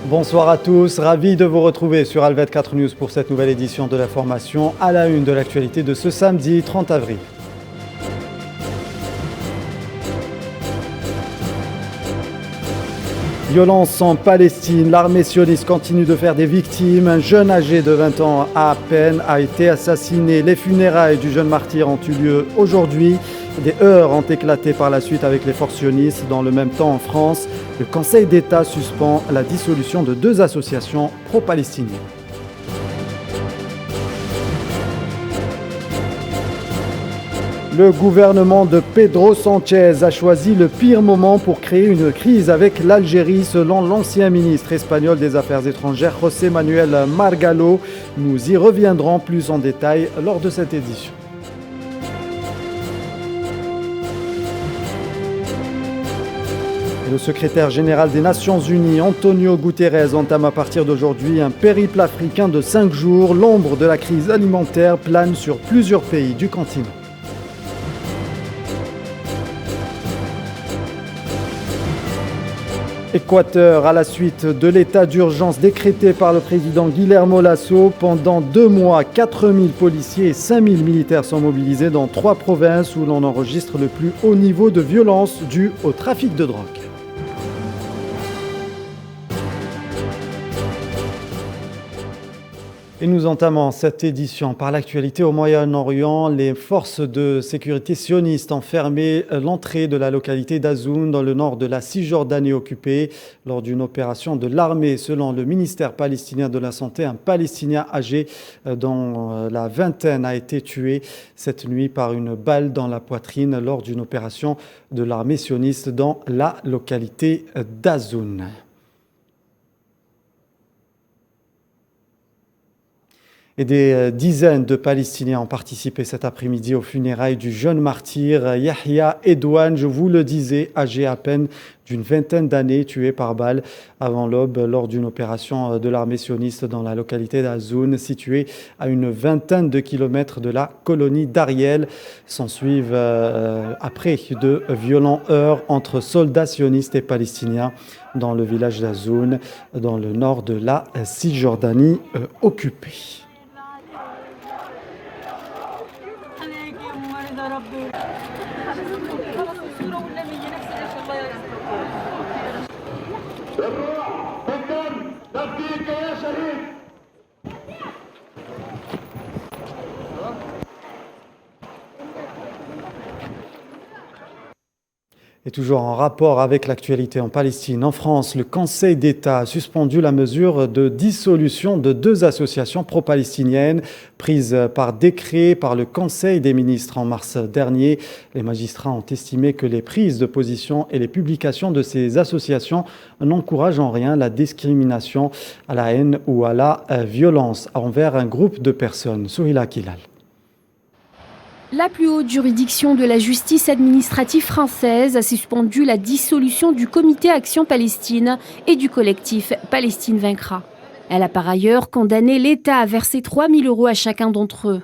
Bonsoir à tous, ravi de vous retrouver sur Al 24 News pour cette nouvelle édition de l'information à la une de l'actualité de ce samedi 30 avril. Violence en Palestine, l'armée sioniste continue de faire des victimes. Un jeune âgé de 20 ans à peine a été assassiné. Les funérailles du jeune martyr ont eu lieu aujourd'hui. Des heurts ont éclaté par la suite avec les forces sionistes. Dans le même temps, en France, le Conseil d'État suspend la dissolution de 2 associations pro-palestiniennes. Le gouvernement de Pedro Sánchez a choisi le pire moment pour créer une crise avec l'Algérie, selon l'ancien ministre espagnol des Affaires étrangères, José Manuel Margallo. Nous y reviendrons plus en détail lors de cette édition. Le secrétaire général des Nations Unies, Antonio Guterres, entame à partir d'aujourd'hui un périple africain de 5 jours. L'ombre de la crise alimentaire plane sur plusieurs pays du continent. Équateur, à la suite de l'état d'urgence décrété par le président Guillermo Lasso. Pendant 2 mois, 4000 policiers et 5000 militaires sont mobilisés dans 3 provinces où l'on enregistre le plus haut niveau de violence dû au trafic de drogue. Et nous entamons cette édition par l'actualité au Moyen-Orient. Les forces de sécurité sionistes ont fermé l'entrée de la localité d'Azoun dans le nord de la Cisjordanie occupée lors d'une opération de l'armée. Selon le ministère palestinien de la Santé, un Palestinien âgé dans la vingtaine a été tué cette nuit par une balle dans la poitrine lors d'une opération de l'armée sioniste dans la localité d'Azoun. Et des dizaines de Palestiniens ont participé cet après-midi aux funérailles du jeune martyr Yahya Edouane, je vous le disais, âgé à peine d'une vingtaine d'années, tué par balle avant l'aube lors d'une opération de l'armée sioniste dans la localité d'Azoun, située à une vingtaine de kilomètres de la colonie d'Ariel. S'ensuivent après de violents heurts entre soldats sionistes et palestiniens dans le village d'Azoun, dans le nord de la Cisjordanie occupée. Et toujours en rapport avec l'actualité en Palestine, en France, le Conseil d'État a suspendu la mesure de dissolution de 2 associations pro-palestiniennes prises par décret par le Conseil des ministres en mars dernier. Les magistrats ont estimé que les prises de position et les publications de ces associations n'encouragent en rien la discrimination, à la haine ou à la violence envers un groupe de personnes. Souhila Kilal. La plus haute juridiction de la justice administrative française a suspendu la dissolution du Comité Action Palestine et du collectif Palestine Vaincra. Elle a par ailleurs condamné l'État à verser 3 000 € à chacun d'entre eux.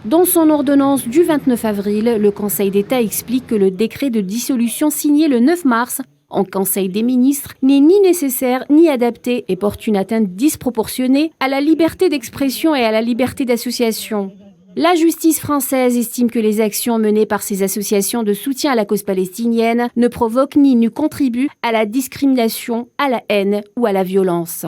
Dans son ordonnance du 29 avril, le Conseil d'État explique que le décret de dissolution signé le 9 mars en Conseil des ministres n'est ni nécessaire ni adapté et porte une atteinte disproportionnée à la liberté d'expression et à la liberté d'association. La justice française estime que les actions menées par ces associations de soutien à la cause palestinienne ne provoquent ni ne contribuent à la discrimination, à la haine ou à la violence.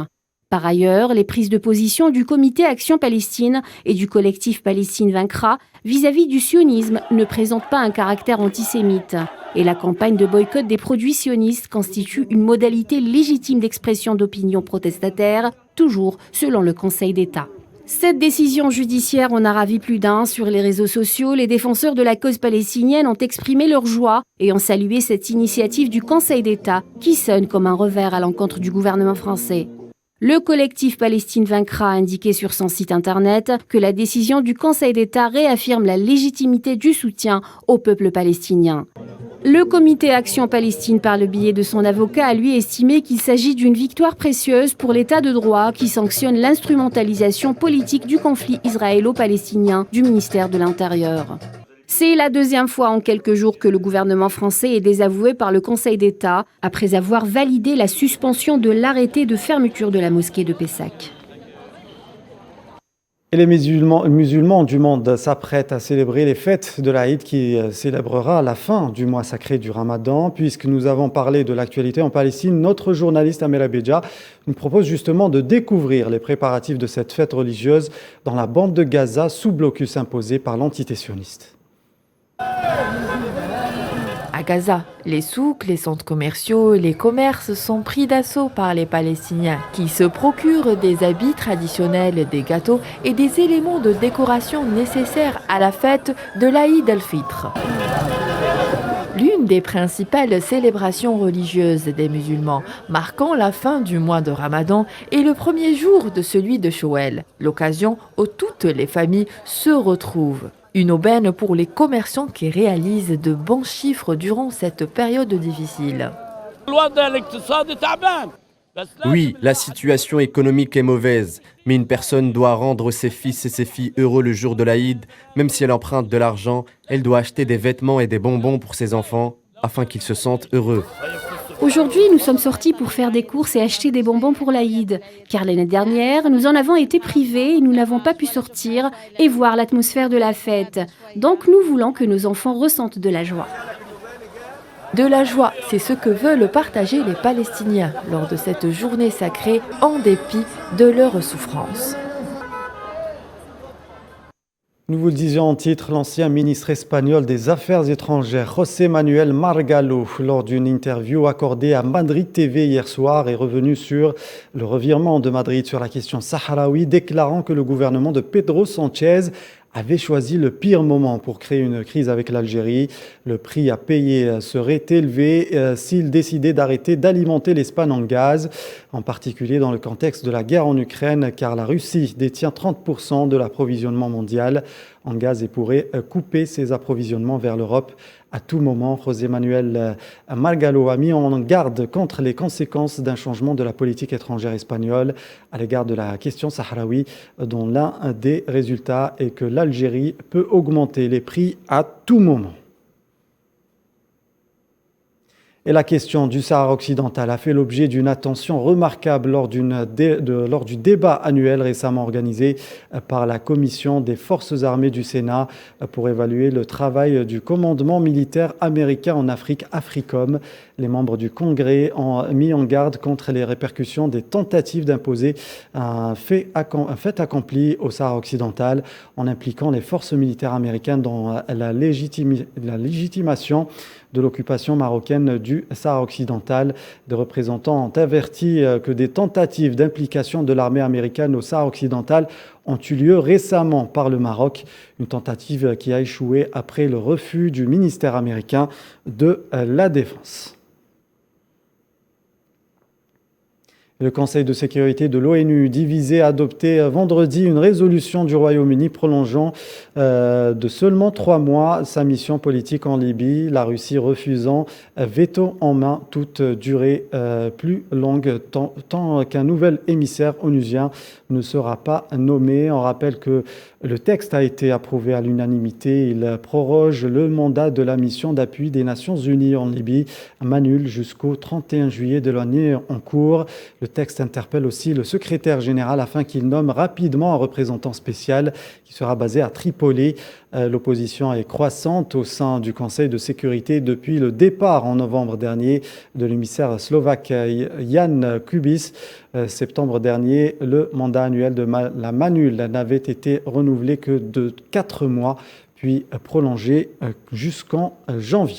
Par ailleurs, les prises de position du Comité Action Palestine et du collectif Palestine Vaincra vis-à-vis du sionisme ne présentent pas un caractère antisémite. Et la campagne de boycott des produits sionistes constitue une modalité légitime d'expression d'opinion protestataire, toujours selon le Conseil d'État. Cette décision judiciaire en a ravi plus d'un. Sur les réseaux sociaux, les défenseurs de la cause palestinienne ont exprimé leur joie et ont salué cette initiative du Conseil d'État qui sonne comme un revers à l'encontre du gouvernement français. Le collectif Palestine Vaincra a indiqué sur son site internet que la décision du Conseil d'État réaffirme la légitimité du soutien au peuple palestinien. Le comité Action Palestine, par le biais de son avocat, a lui estimé qu'il s'agit d'une victoire précieuse pour l'état de droit qui sanctionne l'instrumentalisation politique du conflit israélo-palestinien du ministère de l'Intérieur. C'est la deuxième fois en quelques jours que le gouvernement français est désavoué par le Conseil d'État après avoir validé la suspension de l'arrêté de fermeture de la mosquée de Pessac. Et les musulmans du monde s'apprêtent à célébrer les fêtes de l'Aïd qui célébrera la fin du mois sacré du Ramadan. Puisque nous avons parlé de l'actualité en Palestine, notre journaliste Amel Abedja nous propose justement de découvrir les préparatifs de cette fête religieuse dans la bande de Gaza sous blocus imposé par l'entité sioniste. À Gaza, les souks, les centres commerciaux et les commerces sont pris d'assaut par les Palestiniens qui se procurent des habits traditionnels, des gâteaux et des éléments de décoration nécessaires à la fête de l'Aïd al-Fitr. L'une des principales célébrations religieuses des musulmans, marquant la fin du mois de Ramadan et le premier jour de celui de Shawwal, l'occasion où toutes les familles se retrouvent. Une aubaine pour les commerçants qui réalisent de bons chiffres durant cette période difficile. Oui, la situation économique est mauvaise, mais une personne doit rendre ses fils et ses filles heureux le jour de l'Aïd. Même si elle emprunte de l'argent, elle doit acheter des vêtements et des bonbons pour ses enfants afin qu'ils se sentent heureux. Aujourd'hui, nous sommes sortis pour faire des courses et acheter des bonbons pour l'Aïd. Car l'année dernière, nous en avons été privés et nous n'avons pas pu sortir et voir l'atmosphère de la fête. Donc nous voulons que nos enfants ressentent de la joie. De la joie, c'est ce que veulent partager les Palestiniens lors de cette journée sacrée en dépit de leurs souffrances. Nous vous le disions en titre, l'ancien ministre espagnol des Affaires étrangères, José Manuel Margallo, lors d'une interview accordée à Madrid TV hier soir, est revenu sur le revirement de Madrid sur la question sahraoui, déclarant que le gouvernement de Pedro Sánchez avait choisi le pire moment pour créer une crise avec l'Algérie. Le prix à payer serait élevé s'il décidait d'arrêter d'alimenter l'Espagne en gaz, en particulier dans le contexte de la guerre en Ukraine, car la Russie détient 30% de l'approvisionnement mondial en gaz et pourrait couper ses approvisionnements vers l'Europe à tout moment. José Manuel Margallo a mis en garde contre les conséquences d'un changement de la politique étrangère espagnole à l'égard de la question sahraoui, dont l'un des résultats est que l'Algérie peut augmenter les prix à tout moment. Et la question du Sahara occidental a fait l'objet d'une attention remarquable lors du débat annuel récemment organisé par la Commission des Forces armées du Sénat pour évaluer le travail du commandement militaire américain en Afrique, AFRICOM. Les membres du Congrès ont mis en garde contre les répercussions des tentatives d'imposer un fait accompli au Sahara occidental en impliquant les forces militaires américaines dans la légitimation de l'occupation marocaine du Sahara occidental. Des représentants ont averti que des tentatives d'implication de l'armée américaine au Sahara occidental ont eu lieu récemment par le Maroc, une tentative qui a échoué après le refus du ministère américain de la Défense. Le Conseil de sécurité de l'ONU divisé a adopté vendredi une résolution du Royaume-Uni prolongeant de seulement 3 mois sa mission politique en Libye, la Russie refusant veto en main toute durée plus longue tant qu'un nouvel émissaire onusien ne sera pas nommé. On rappelle que le texte a été approuvé à l'unanimité. Il proroge le mandat de la mission d'appui des Nations Unies en Libye, MANUL, jusqu'au 31 juillet de l'année en cours. Le texte interpelle aussi le secrétaire général afin qu'il nomme rapidement un représentant spécial qui sera basé à Tripoli. L'opposition est croissante au sein du Conseil de sécurité depuis le départ en novembre dernier de l'émissaire slovaque Jan Kubis. Septembre dernier, le mandat annuel de la MANUL n'avait été renouvelé que de 4 mois, puis prolongé jusqu'en janvier.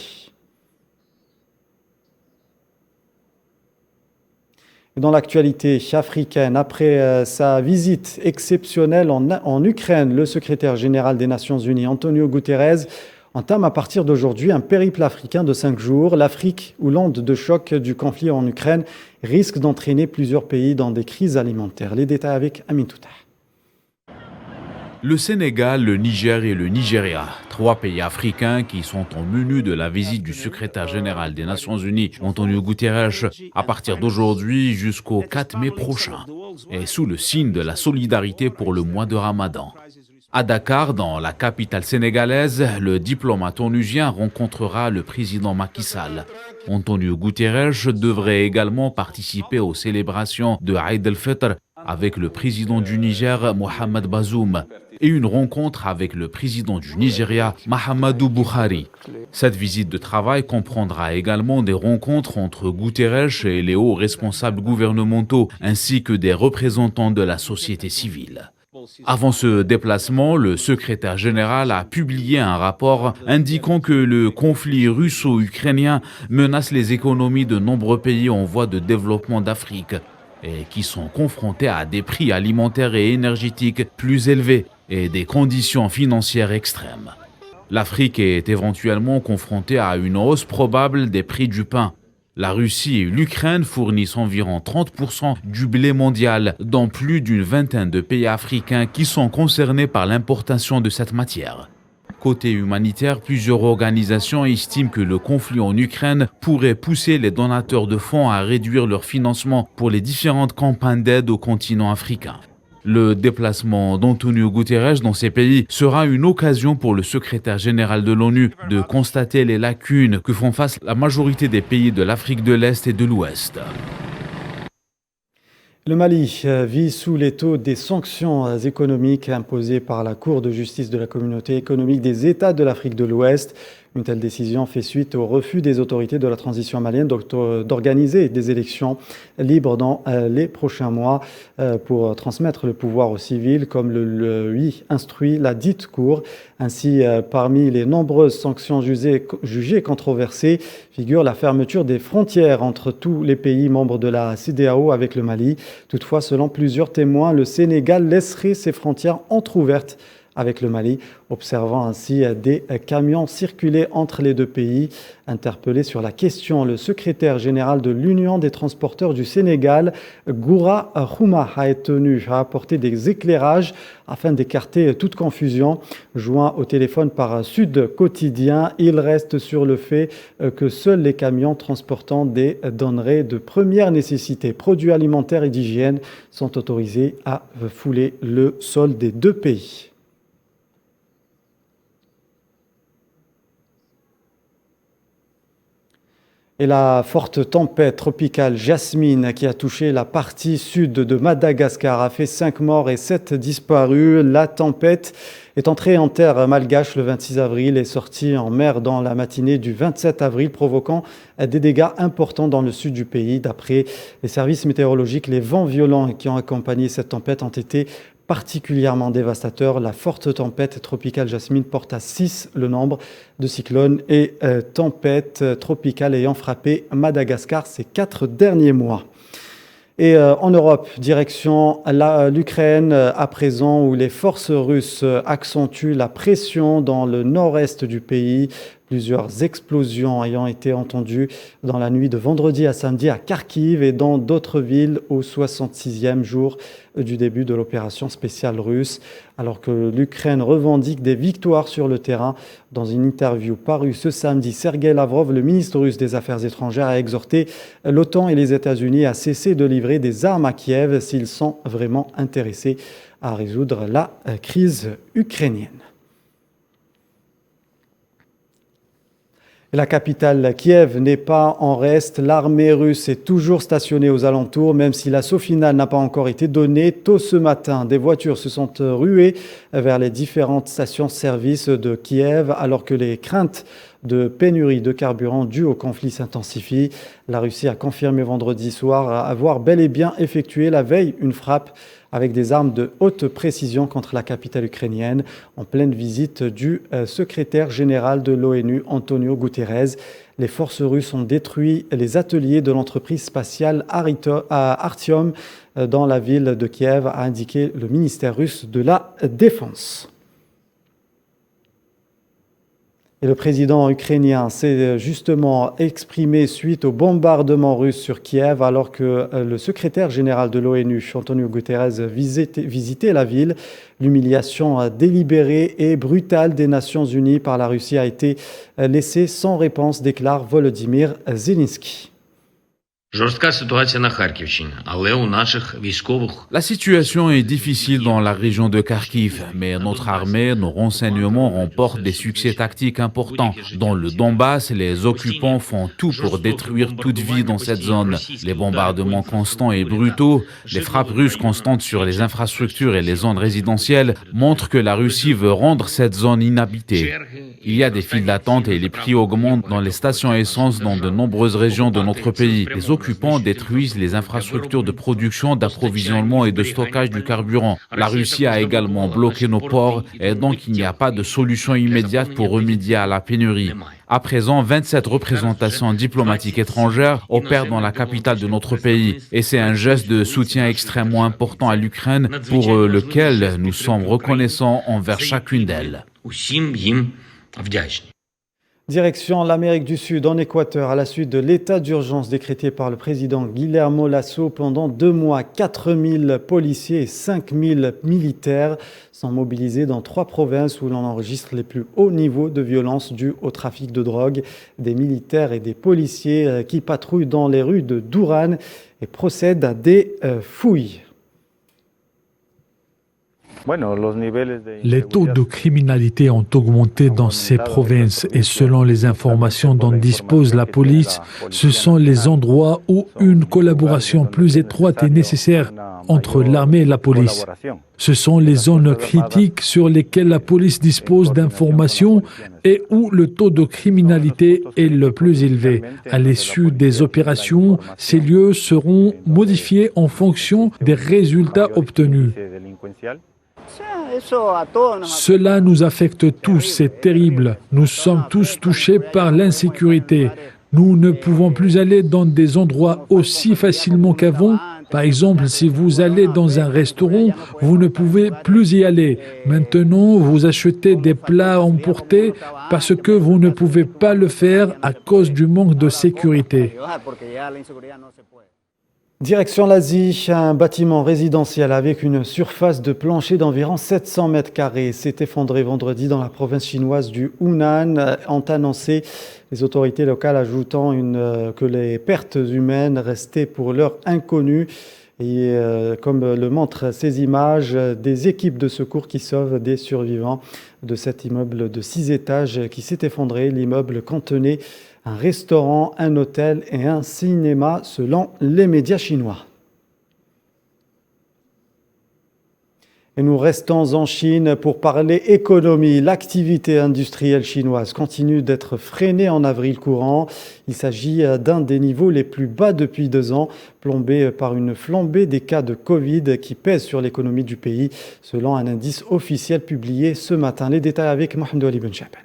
Dans l'actualité africaine, après sa visite exceptionnelle en Ukraine, le secrétaire général des Nations Unies, Antonio Guterres, entame à partir d'aujourd'hui un périple africain de 5 jours. L'Afrique, où l'onde de choc du conflit en Ukraine risque d'entraîner plusieurs pays dans des crises alimentaires. Les détails avec Amin Touta. Le Sénégal, le Niger et le Nigeria, 3 pays africains qui sont au menu de la visite du secrétaire général des Nations Unies, Antonio Guterres, à partir d'aujourd'hui jusqu'au 4 mai prochain, et sous le signe de la solidarité pour le mois de Ramadan. À Dakar, dans la capitale sénégalaise, le diplomate onusien rencontrera le président Macky Sall. Antonio Guterres devrait également participer aux célébrations de Eid el-Fitr avec le président du Niger, Mohamed Bazoum, et une rencontre avec le président du Nigeria, Mahamadou Buhari. Cette visite de travail comprendra également des rencontres entre Guterres et les hauts responsables gouvernementaux, ainsi que des représentants de la société civile. Avant ce déplacement, le secrétaire général a publié un rapport indiquant que le conflit russo-ukrainien menace les économies de nombreux pays en voie de développement d'Afrique et qui sont confrontés à des prix alimentaires et énergétiques plus élevés et des conditions financières extrêmes. L'Afrique est éventuellement confrontée à une hausse probable des prix du pain. La Russie et l'Ukraine fournissent environ 30% du blé mondial dans plus d'une vingtaine de pays africains qui sont concernés par l'importation de cette matière. Côté humanitaire, plusieurs organisations estiment que le conflit en Ukraine pourrait pousser les donateurs de fonds à réduire leur financement pour les différentes campagnes d'aide au continent africain. Le déplacement d'Antonio Guterres dans ces pays sera une occasion pour le secrétaire général de l'ONU de constater les lacunes que font face la majorité des pays de l'Afrique de l'Est et de l'Ouest. Le Mali vit sous l'étau des sanctions économiques imposées par la Cour de justice de la Communauté économique des États de l'Afrique de l'Ouest. Une telle décision fait suite au refus des autorités de la transition malienne d'organiser des élections libres dans les prochains mois pour transmettre le pouvoir aux civils, comme le lui instruit la dite Cour. Ainsi, parmi les nombreuses sanctions jugées controversées figure la fermeture des frontières entre tous les pays membres de la CEDEAO avec le Mali. Toutefois, selon plusieurs témoins, le Sénégal laisserait ses frontières entr'ouvertes avec le Mali, observant ainsi des camions circuler entre les deux pays. Interpellé sur la question, le secrétaire général de l'Union des transporteurs du Sénégal, Goura Khouma, a tenu à apporter des éclairages afin d'écarter toute confusion. Joint au téléphone par Sud Quotidien, il reste sur le fait que seuls les camions transportant des denrées de première nécessité, produits alimentaires et d'hygiène, sont autorisés à fouler le sol des deux pays. Et la forte tempête tropicale Jasmine qui a touché la partie sud de Madagascar a fait 5 morts et 7 disparus. La tempête est entrée en terre malgache le 26 avril et sortie en mer dans la matinée du 27 avril, provoquant des dégâts importants dans le sud du pays. D'après les services météorologiques, les vents violents qui ont accompagné cette tempête ont été particulièrement dévastateur. La forte tempête tropicale Jasmine porte à 6 le nombre de cyclones et tempêtes tropicales ayant frappé Madagascar ces 4 derniers mois. Et en Europe, direction l'Ukraine à présent, où les forces russes accentuent la pression dans le nord-est du pays. Plusieurs explosions ayant été entendues dans la nuit de vendredi à samedi à Kharkiv et dans d'autres villes au 66e jour du début de l'opération spéciale russe. Alors que l'Ukraine revendique des victoires sur le terrain, dans une interview parue ce samedi, Sergei Lavrov, le ministre russe des Affaires étrangères, a exhorté l'OTAN et les États-Unis à cesser de livrer des armes à Kiev s'ils sont vraiment intéressés à résoudre la crise ukrainienne. La capitale Kiev n'est pas en reste. L'armée russe est toujours stationnée aux alentours, même si l'assaut final n'a pas encore été donné. Tôt ce matin, des voitures se sont ruées vers les différentes stations-service de Kiev, alors que les craintes de pénurie de carburant due au conflit s'intensifient. La Russie a confirmé vendredi soir avoir bel et bien effectué la veille une frappe avec des armes de haute précision contre la capitale ukrainienne, en pleine visite du secrétaire général de l'ONU, Antonio Guterres. Les forces russes ont détruit les ateliers de l'entreprise spatiale Artyom dans la ville de Kiev, a indiqué le ministère russe de la Défense. Et le président ukrainien s'est justement exprimé suite au bombardement russe sur Kiev, alors que le secrétaire général de l'ONU, Antonio Guterres, visitait la ville. L'humiliation délibérée et brutale des Nations Unies par la Russie a été laissée sans réponse, déclare Volodymyr Zelensky. La situation est difficile dans la région de Kharkiv, mais notre armée, nos renseignements remportent des succès tactiques importants. Dans le Donbass, les occupants font tout pour détruire toute vie dans cette zone. Les bombardements constants et brutaux, les frappes russes constantes sur les infrastructures et les zones résidentielles montrent que la Russie veut rendre cette zone inhabitée. Il y a des files d'attente et les prix augmentent dans les stations essence dans de nombreuses régions de notre pays. Les occupants détruisent les infrastructures de production, d'approvisionnement et de stockage du carburant. La Russie a également bloqué nos ports et donc il n'y a pas de solution immédiate pour remédier à la pénurie. À présent, 27 représentations diplomatiques étrangères opèrent dans la capitale de notre pays et c'est un geste de soutien extrêmement important à l'Ukraine pour lequel nous sommes reconnaissants envers chacune d'elles. Direction l'Amérique du Sud, en Équateur, à la suite de l'état d'urgence décrété par le président Guillermo Lasso pendant 2 mois. 4000 policiers et 5000 militaires sont mobilisés dans 3 provinces où l'on enregistre les plus hauts niveaux de violence dus au trafic de drogue. Des militaires et des policiers qui patrouillent dans les rues de Durán et procèdent à des fouilles. Les taux de criminalité ont augmenté dans ces provinces et selon les informations dont dispose la police, ce sont les endroits où une collaboration plus étroite est nécessaire entre l'armée et la police. Ce sont les zones critiques sur lesquelles la police dispose d'informations et où le taux de criminalité est le plus élevé. À l'issue des opérations, ces lieux seront modifiés en fonction des résultats obtenus. Cela nous affecte tous, c'est terrible. Nous sommes tous touchés par l'insécurité. Nous ne pouvons plus aller dans des endroits aussi facilement qu'avant. Par exemple, si vous allez dans un restaurant, vous ne pouvez plus y aller. Maintenant, vous achetez des plats emportés parce que vous ne pouvez pas le faire à cause du manque de sécurité. Direction l'Asie, un bâtiment résidentiel avec une surface de plancher d'environ 700 mètres carrés s'est effondré vendredi dans la province chinoise du Hunan, ont annoncé les autorités locales, ajoutant que les pertes humaines restaient pour l'heure inconnues. Et comme le montrent ces images, des équipes de secours qui sauvent des survivants de cet immeuble de 6 étages qui s'est effondré. L'immeuble contenait un restaurant, un hôtel et un cinéma, selon les médias chinois. Et nous restons en Chine pour parler économie. L'activité industrielle chinoise continue d'être freinée en avril courant. Il s'agit d'un des niveaux les plus bas depuis 2 ans, plombé par une flambée des cas de Covid qui pèsent sur l'économie du pays, selon un indice officiel publié ce matin. Les détails avec Mohamed Ali Ben Chapen.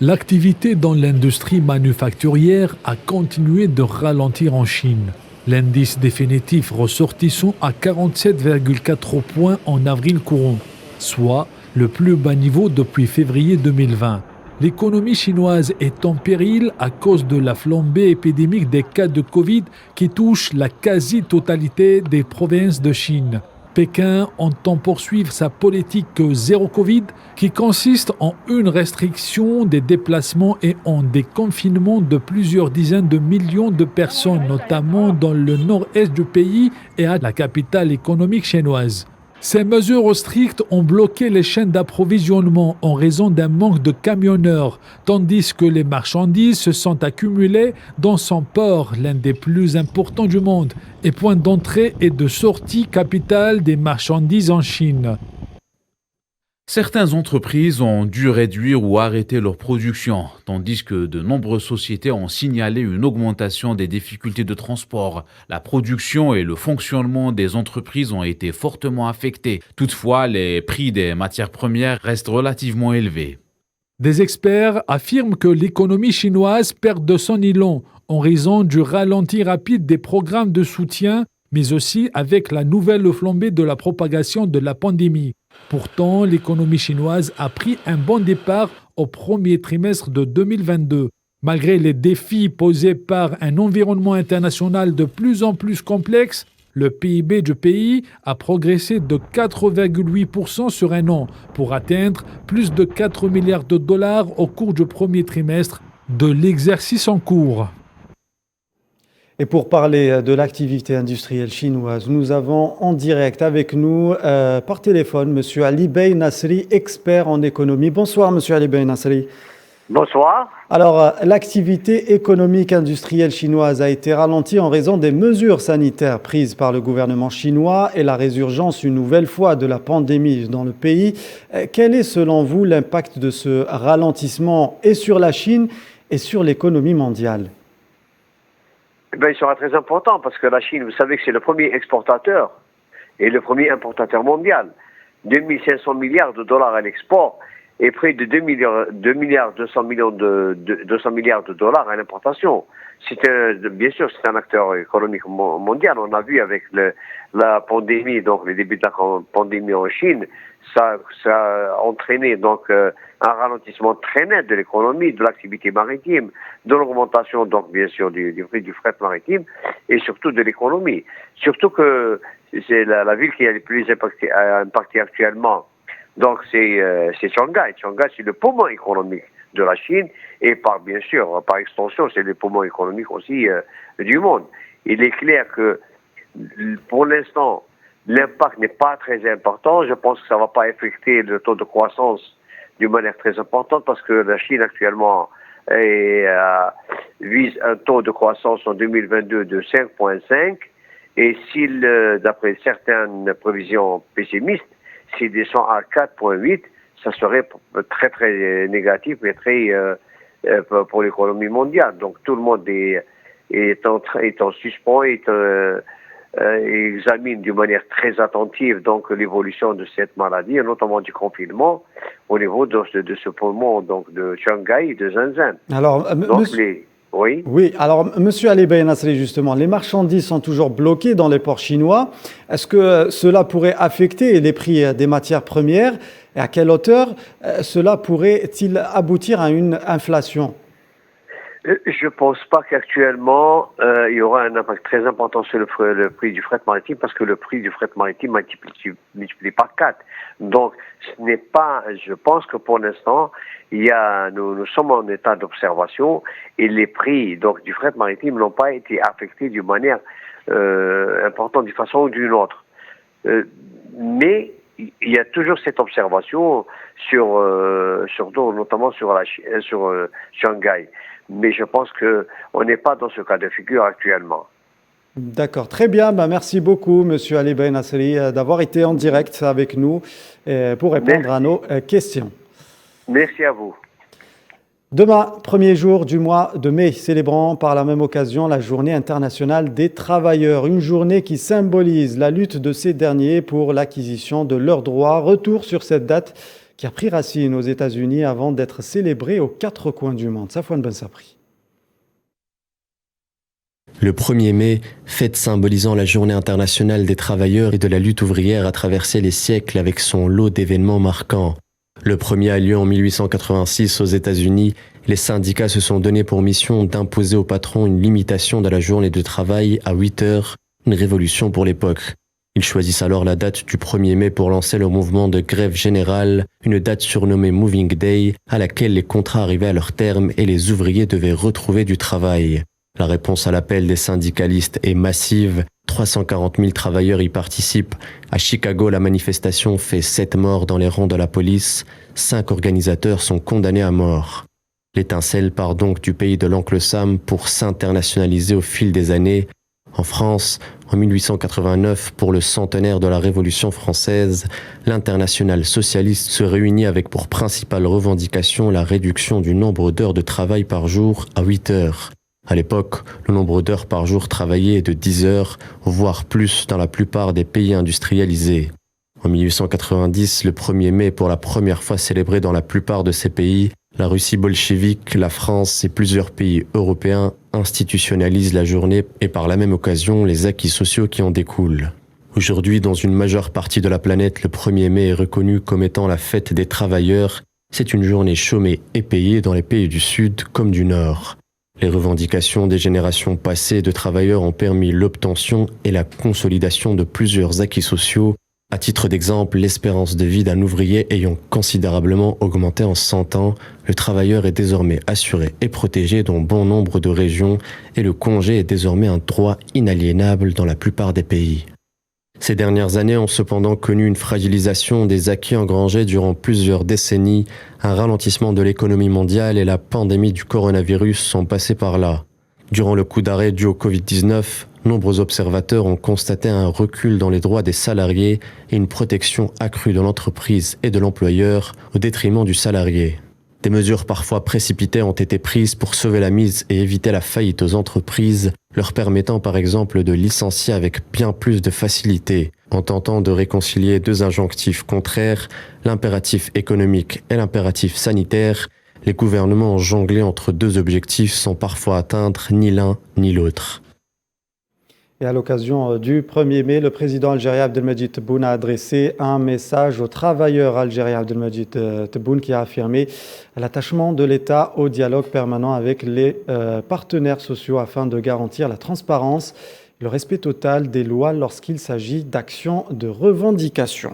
L'activité dans l'industrie manufacturière a continué de ralentir en Chine. L'indice définitif ressortissant à 47,4 points en avril courant, soit le plus bas niveau depuis février 2020. L'économie chinoise est en péril à cause de la flambée épidémique des cas de Covid qui touche la quasi-totalité des provinces de Chine. Pékin entend poursuivre sa politique zéro Covid qui consiste en une restriction des déplacements et en des confinements de plusieurs dizaines de millions de personnes, notamment dans le nord-est du pays et à la capitale économique chinoise. Ces mesures strictes ont bloqué les chaînes d'approvisionnement en raison d'un manque de camionneurs, tandis que les marchandises se sont accumulées dans son port, l'un des plus importants du monde, et point d'entrée et de sortie capitale des marchandises en Chine. Certaines entreprises ont dû réduire ou arrêter leur production, tandis que de nombreuses sociétés ont signalé une augmentation des difficultés de transport. La production et le fonctionnement des entreprises ont été fortement affectés. Toutefois, les prix des matières premières restent relativement élevés. Des experts affirment que l'économie chinoise perd de son élan en raison du ralenti rapide des programmes de soutien, mais aussi avec la nouvelle flambée de la propagation de la pandémie. Pourtant, l'économie chinoise a pris un bon départ au premier trimestre de 2022. Malgré les défis posés par un environnement international de plus en plus complexe, le PIB du pays a progressé de 4,8% sur un an pour atteindre plus de 4 milliards de dollars au cours du premier trimestre de l'exercice en cours. Et pour parler de l'activité industrielle chinoise, nous avons en direct avec nous par téléphone M. Ali Bey Nasri, expert en économie. Bonsoir M. Ali Bey Nasri. Bonsoir. Alors, l'activité économique industrielle chinoise a été ralentie en raison des mesures sanitaires prises par le gouvernement chinois et la résurgence une nouvelle fois de la pandémie dans le pays. Quel est selon vous l'impact de ce ralentissement et sur la Chine et sur l'économie mondiale ? Il sera très important parce que la Chine, vous savez que c'est le premier exportateur et le premier importateur mondial. 2500 milliards de dollars à l'export et près de 2 milliards 200 millions de 200 milliards de dollars à l'importation. Bien sûr, c'est un acteur économique mondial. On a vu avec la pandémie, donc le début de la pandémie en Chine, ça a entraîné donc un ralentissement très net de l'économie, de l'activité maritime, de l'augmentation donc bien sûr du prix du fret maritime et surtout de l'économie. Surtout que c'est la ville qui est le plus impactée actuellement. Donc c'est Shanghai. Shanghai, c'est le poumon économique de la Chine et par extension, c'est le poumon économique aussi du monde. Il est clair que pour l'instant, l'impact n'est pas très important. Je pense que ça ne va pas affecter le taux de croissance d'une manière très importante parce que la Chine actuellement vise un taux de croissance en 2022 de 5,5 et d'après certaines prévisions pessimistes, s'il descend à 4,8, ça serait très très négatif et très pour l'économie mondiale. Donc tout le monde est en suspens, examine d'une manière très attentive donc l'évolution de cette maladie, et notamment du confinement au niveau de ce poumon donc de Shanghai et de Shenzhen. Alors, Oui, alors M. Ali Bey Nasri, justement, les marchandises sont toujours bloquées dans les ports chinois. Est-ce que cela pourrait affecter les prix des matières premières et à quelle hauteur cela pourrait-il aboutir à une inflation ? Je pense pas qu'actuellement il y aura un impact très important sur le prix du fret maritime parce que le prix du fret maritime multiplie par 4. Donc ce n'est pas, je pense que pour l'instant nous sommes en état d'observation et les prix donc du fret maritime n'ont pas été affectés d'une manière importante d'une façon ou d'une autre. Mais il y a toujours cette observation notamment sur Shanghai. Mais je pense qu'on n'est pas dans ce cas de figure actuellement. D'accord, très bien. Merci beaucoup, M. Ali Bey Nasri, d'avoir été en direct avec nous pour répondre à nos questions. Merci à vous. Demain, premier jour du mois de mai, célébrant par la même occasion la Journée internationale des travailleurs. Une journée qui symbolise la lutte de ces derniers pour l'acquisition de leurs droits. Retour sur cette date qui a pris racine aux États-Unis avant d'être célébrée aux 4 coins du monde. Safwan Ben Sapri. Le 1er mai, fête symbolisant la Journée internationale des travailleurs et de la lutte ouvrière a traversé les siècles avec son lot d'événements marquants. Le premier a lieu en 1886 aux États-Unis. Les syndicats se sont donnés pour mission d'imposer aux patrons une limitation de la journée de travail à 8 heures, une révolution pour l'époque. Ils choisissent alors la date du 1er mai pour lancer le mouvement de grève générale, une date surnommée Moving Day, à laquelle les contrats arrivaient à leur terme et les ouvriers devaient retrouver du travail. La réponse à l'appel des syndicalistes est massive. 340 000 travailleurs y participent. À Chicago, la manifestation fait 7 morts dans les rangs de la police. 5 organisateurs sont condamnés à mort. L'étincelle part donc du pays de l'oncle Sam pour s'internationaliser au fil des années. En France, en 1889, pour le centenaire de la Révolution française, l'Internationale socialiste se réunit avec pour principale revendication la réduction du nombre d'heures de travail par jour à 8 heures. À l'époque, le nombre d'heures par jour travaillées est de 10 heures, voire plus dans la plupart des pays industrialisés. En 1890, le 1er mai est pour la première fois célébré dans la plupart de ces pays. La Russie bolchevique, la France et plusieurs pays européens institutionnalisent la journée et par la même occasion les acquis sociaux qui en découlent. Aujourd'hui, dans une majeure partie de la planète, le 1er mai est reconnu comme étant la fête des travailleurs. C'est une journée chômée et payée dans les pays du Sud comme du Nord. Les revendications des générations passées de travailleurs ont permis l'obtention et la consolidation de plusieurs acquis sociaux. À titre d'exemple, l'espérance de vie d'un ouvrier ayant considérablement augmenté en 100 ans, le travailleur est désormais assuré et protégé dans bon nombre de régions et le congé est désormais un droit inaliénable dans la plupart des pays. Ces dernières années ont cependant connu une fragilisation des acquis engrangés durant plusieurs décennies, un ralentissement de l'économie mondiale et la pandémie du coronavirus sont passés par là. Durant le coup d'arrêt dû au Covid-19, nombreux observateurs ont constaté un recul dans les droits des salariés et une protection accrue de l'entreprise et de l'employeur au détriment du salarié. Des mesures parfois précipitées ont été prises pour sauver la mise et éviter la faillite aux entreprises, leur permettant par exemple de licencier avec bien plus de facilité, en tentant de réconcilier deux injonctifs contraires, l'impératif économique et l'impératif sanitaire. Les gouvernements ont jonglé entre deux objectifs sans parfois atteindre ni l'un ni l'autre. Et à l'occasion du 1er mai, le président algérien Abdelmadjid Tebboune a adressé un message aux travailleurs algériens. Abdelmadjid Tebboune qui a affirmé l'attachement de l'État au dialogue permanent avec les partenaires sociaux afin de garantir la transparence et le respect total des lois lorsqu'il s'agit d'actions de revendication.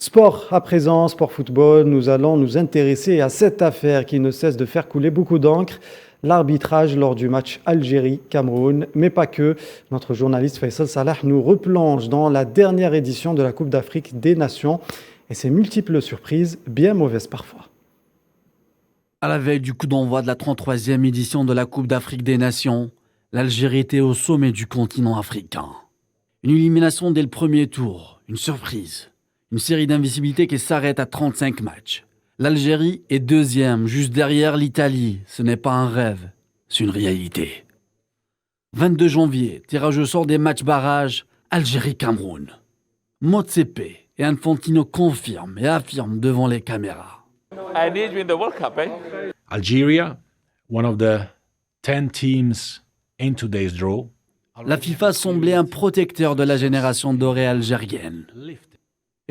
Sport à présent, sport football, nous allons nous intéresser à cette affaire qui ne cesse de faire couler beaucoup d'encre. L'arbitrage lors du match Algérie-Cameroun, mais pas que. Notre journaliste Faisal Salah nous replonge dans la dernière édition de la Coupe d'Afrique des Nations et ses multiples surprises, bien mauvaises parfois. À la veille du coup d'envoi de la 33e édition de la Coupe d'Afrique des Nations, l'Algérie était au sommet du continent africain. Une élimination dès le premier tour, une surprise, une série d'invisibilités qui s'arrête à 35 matchs. L'Algérie est deuxième, juste derrière l'Italie. Ce n'est pas un rêve, c'est une réalité. 22 janvier, tirage au sort des matchs barrages, Algérie-Cameroun. Motsepe et Infantino confirment et affirment devant les caméras. Algeria, one of the 10 teams in today's draw. La FIFA semblait un protecteur de la génération dorée algérienne.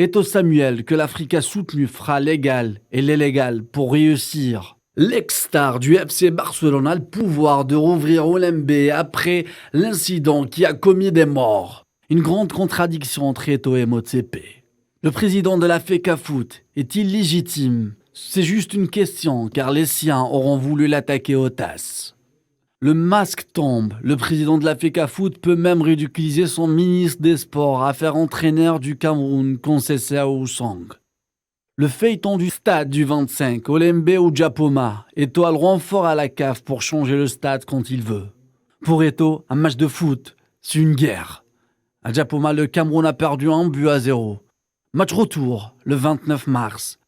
Eto Samuel, que l'Afrique a soutenu, fera l'égal et l'illégal pour réussir. L'ex-star du FC Barcelone a le pouvoir de rouvrir Olembé après l'incident qui a commis des morts. Une grande contradiction entre Eto et Motsepe. Le président de la FECAFOOT est-il légitime? C'est juste une question, car les siens auront voulu l'attaquer aux tasses. Le masque tombe. Le président de la FECAFOOT peut même ridiculiser son ministre des Sports, affaire entraîneur du Cameroun, Conceição Oussong. Le feuilleton du stade du 25, Olembé ou Diapoma, Eto a le renfort à la CAF pour changer le stade quand il veut. Pour Eto, un match de foot, c'est une guerre. À Diapoma, le Cameroun a perdu 1-0. Match retour, le 29 mars.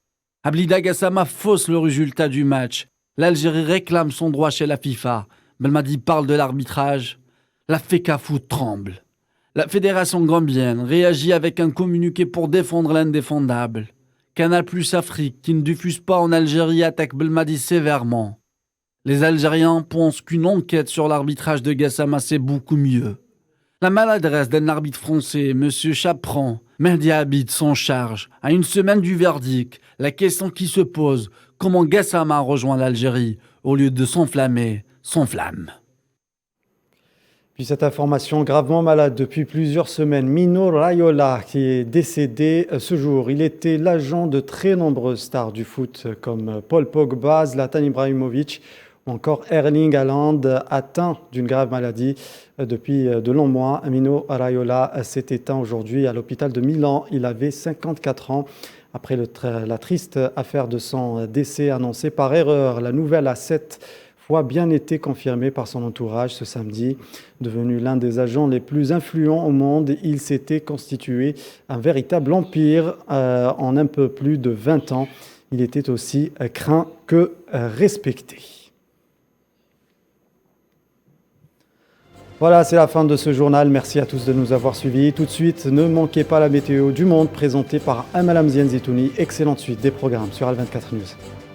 Ablida Gassama fausse le résultat du match. L'Algérie réclame son droit chez la FIFA. Belmadi parle de l'arbitrage. La FECAFOOT tremble. La fédération gambienne réagit avec un communiqué pour défendre l'indéfendable. Canal Plus Afrique, qui ne diffuse pas en Algérie, attaque Belmadi sévèrement. Les Algériens pensent qu'une enquête sur l'arbitrage de Gassama, c'est beaucoup mieux. La maladresse d'un arbitre français, M. Chaperon, Mehdi Habib s'en charge. À une semaine du verdict, la question qui se pose, comment Gassama rejoint l'Algérie au lieu de s'enflammer, s'enflamme. Puis cette information, gravement malade depuis plusieurs semaines, Mino Raiola qui est décédé ce jour. Il était l'agent de très nombreuses stars du foot comme Paul Pogba, Zlatan Ibrahimovic ou encore Erling Haaland, atteint d'une grave maladie depuis de longs mois. Mino Raiola s'est éteint aujourd'hui à l'hôpital de Milan. Il avait 54 ans. Après la triste affaire de son décès annoncé par erreur, la nouvelle a 7 fois bien été confirmée par son entourage ce samedi. Devenu l'un des agents les plus influents au monde, il s'était constitué un véritable empire en un peu plus de 20 ans. Il était aussi craint que respecté. Voilà, c'est la fin de ce journal. Merci à tous de nous avoir suivis. Tout de suite, ne manquez pas la météo du monde présentée par Amalam Zienzitouni. Excellente suite des programmes sur Al24 News.